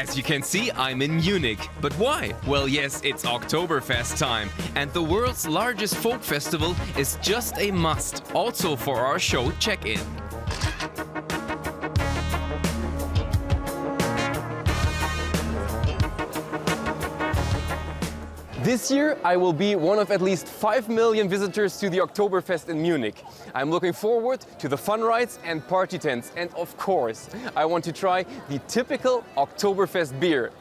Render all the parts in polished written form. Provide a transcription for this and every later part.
As you can see, I'm in Munich. But why? Well, yes, it's Oktoberfest time. And the world's largest folk festival is just a must. Also for our show check-in. This year I will be one of at least 5 million visitors to the Oktoberfest in Munich. I'm looking forward to the fun rides and party tents, and of course I want to try the typical Oktoberfest beer.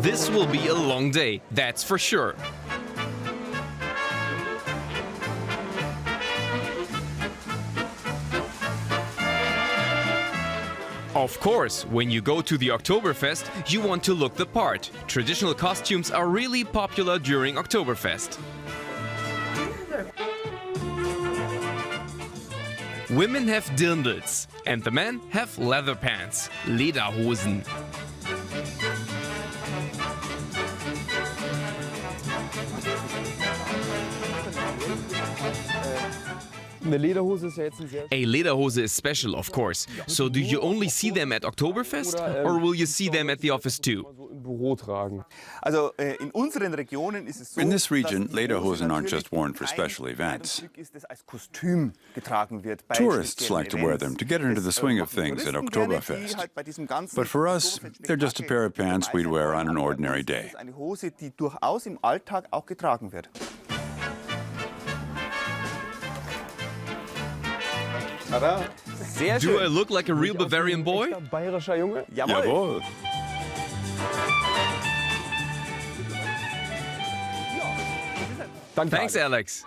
This will be a long day, that's for sure. Of course, when you go to the Oktoberfest, you want to look the part. Traditional costumes are really popular during Oktoberfest. Women have dirndls and the men have leather pants, Lederhosen. A Lederhose is special, of course. So do you only see them at Oktoberfest or will you see them at the office too? In this region, Lederhosen aren't just worn for special events. Tourists like to wear them to get into the swing of things at Oktoberfest. But for us, they're just a pair of pants we'd wear on an ordinary day. Do I look like a real Bavarian boy? Jawohl. Thanks, Alex.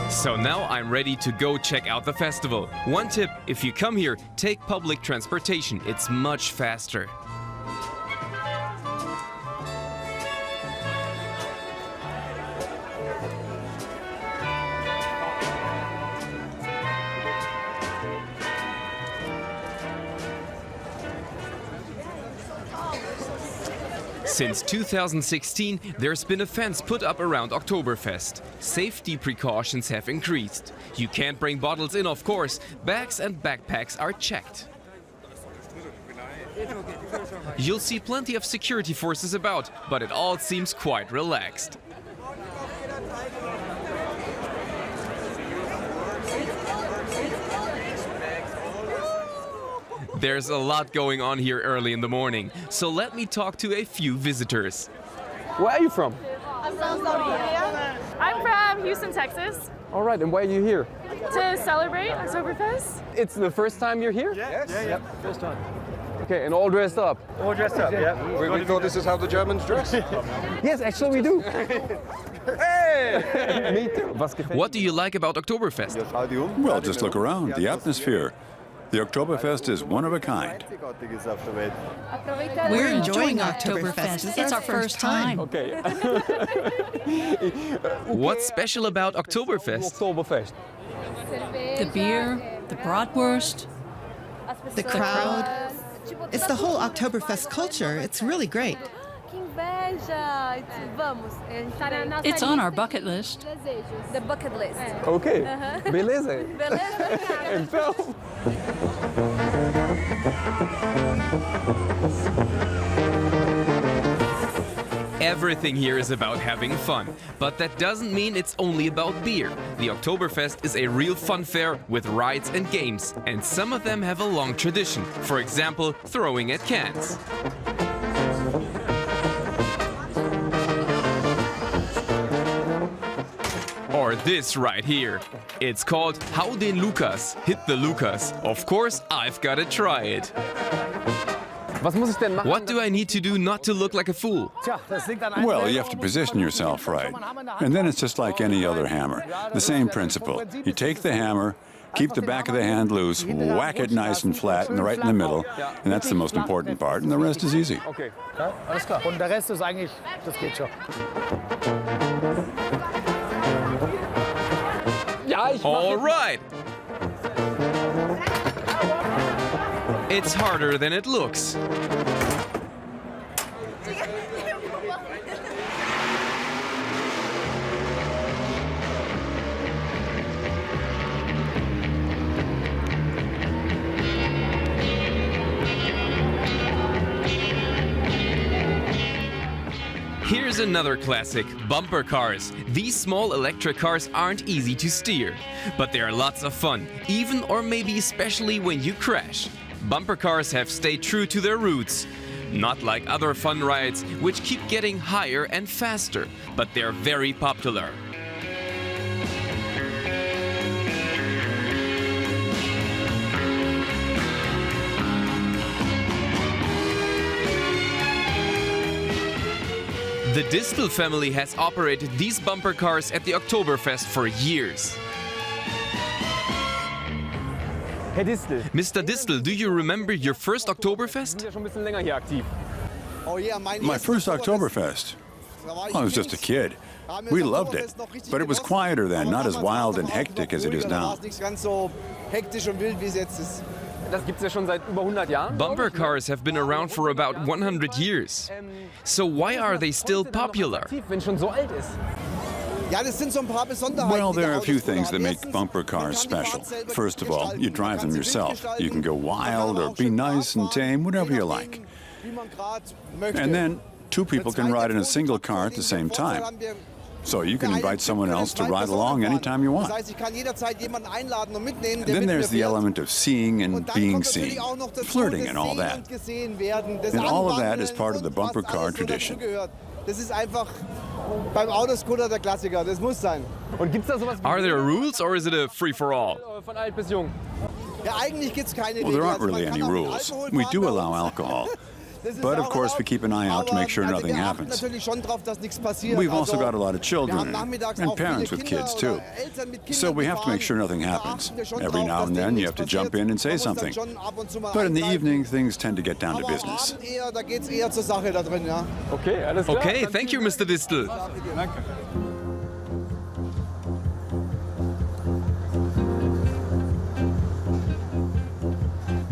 So now I'm ready to go check out the festival. One tip, if you come here, take public transportation. It's much faster. Since 2016, there's been a fence put up around Oktoberfest. Safety precautions have increased. You can't bring bottles in, of course. Bags and backpacks are checked. You'll see plenty of security forces about, but it all seems quite relaxed. There's a lot going on here early in the morning, so let me talk to a few visitors. Where are you from? I'm from Houston, Texas. All right, and why are you here? To celebrate Oktoberfest. It's the first time you're here? Yes. Yeah. First time. Okay, and all dressed up? All dressed up, yeah. We thought this is how the Germans dress. Yes, actually we do. Hey! Me too. What do you like about Oktoberfest? Well, just look around, the atmosphere. The Oktoberfest is one of a kind. We're enjoying Oktoberfest. It's our first time. Okay. What's special about Oktoberfest? The beer, the bratwurst, the crowd. It's the whole Oktoberfest culture. It's really great. It's on our bucket list. The bucket list. Okay. Beleza. Então. Everything here is about having fun, but that doesn't mean it's only about beer. The Oktoberfest is a real fun fair with rides and games, and some of them have a long tradition. For example, throwing at cans. Or this right here. It's called Hau den Lukas, hit the Lukas. Of course, I've gotta try it. What do I need to do not to look like a fool? Well, you have to position yourself right. And then it's just like any other hammer. The same principle. You take the hammer, keep the back of the hand loose, whack it nice and flat and right in the middle. And that's the most important part, and the rest is easy. Okay. Alles klar. Und der Rest ist eigentlich, das geht schon. All right. It's harder than it looks. another classic, bumper cars. These small electric cars aren't easy to steer, but they are lots of fun, even or maybe especially when you crash. Bumper cars have stayed true to their roots. Not like other fun rides, which keep getting higher and faster, but they're very popular. The Distel family has operated these bumper cars at the Oktoberfest for years. Herr Distel, Mr. Distel, do you remember your first Oktoberfest? Sie sind ja schon ein bisschen länger hier aktiv. My first Oktoberfest. I was just a kid. We loved it, but it was quieter then, not as wild and hectic as it is now. Das gibt's ja schon seit über 100 Jahren. Bumper cars have been around for about 100 years. So why are they still popular? Wenn schon so alt ist. Well, there are a few things that make bumper cars special. First of all, you drive them yourself. You can go wild or be nice and tame, whatever you like. And then, two people can ride in a single car at the same time. So you can invite someone else to ride along anytime you want. Then there's the element of seeing and being seen, flirting and all that. And all of that is part of the bumper car tradition. Und gibt's da sowas wie Are there rules or is it a free-for-all? von alt bis jung? Well, there aren't really any rules. We do allow alcohol. But of course, we keep an eye out to make sure nothing happens. We've also got a lot of children and parents with kids too. So we have to make sure nothing happens. Every now and then you have to jump in and say something. But in the evening, things tend to get down to business. Okay, alles klar. Okay, thank you, Mr. Distel.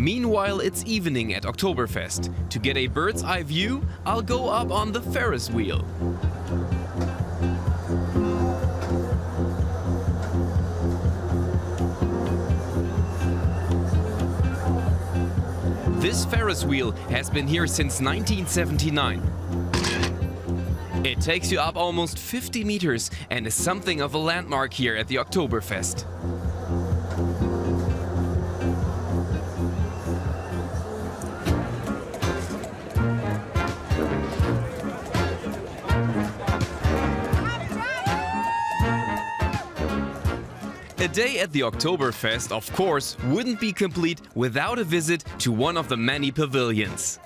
Meanwhile, it's evening at Oktoberfest. To get a bird's eye view, I'll go up on the Ferris wheel. This Ferris wheel has been here since 1979. It takes you up almost 50 meters and is something of a landmark here at the Oktoberfest. A day at the Oktoberfest, of course, wouldn't be complete without a visit to one of the many pavilions.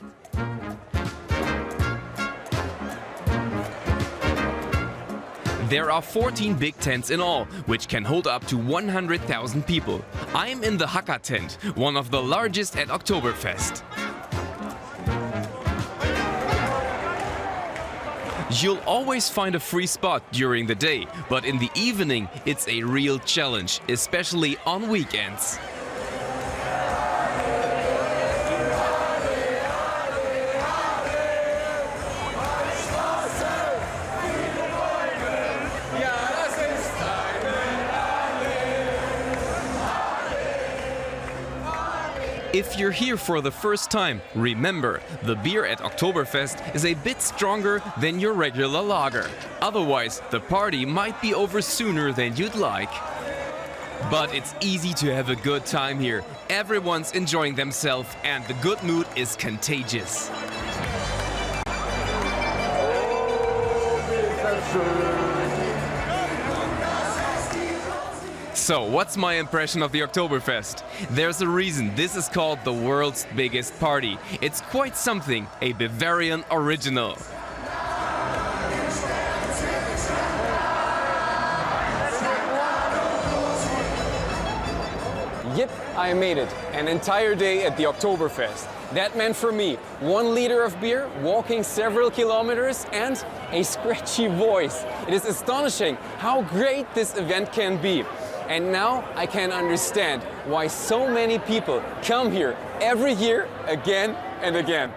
There are 14 big tents in all, which can hold up to 100,000 people. I'm in the Hacker tent, one of the largest at Oktoberfest. You'll always find a free spot during the day, but in the evening it's a real challenge, especially on weekends. If you're here for the first time, remember, the beer at Oktoberfest is a bit stronger than your regular lager. Otherwise, the party might be over sooner than you'd like. But it's easy to have a good time here. Everyone's enjoying themselves and the good mood is contagious. So, what's my impression of the Oktoberfest? There's a reason this is called the world's biggest party. It's quite something, a Bavarian original. Yep, I made it. An entire day at the Oktoberfest. That meant for me 1 liter of beer, walking several kilometers, and a scratchy voice. It is astonishing how great this event can be. And now I can understand why so many people come here every year again and again.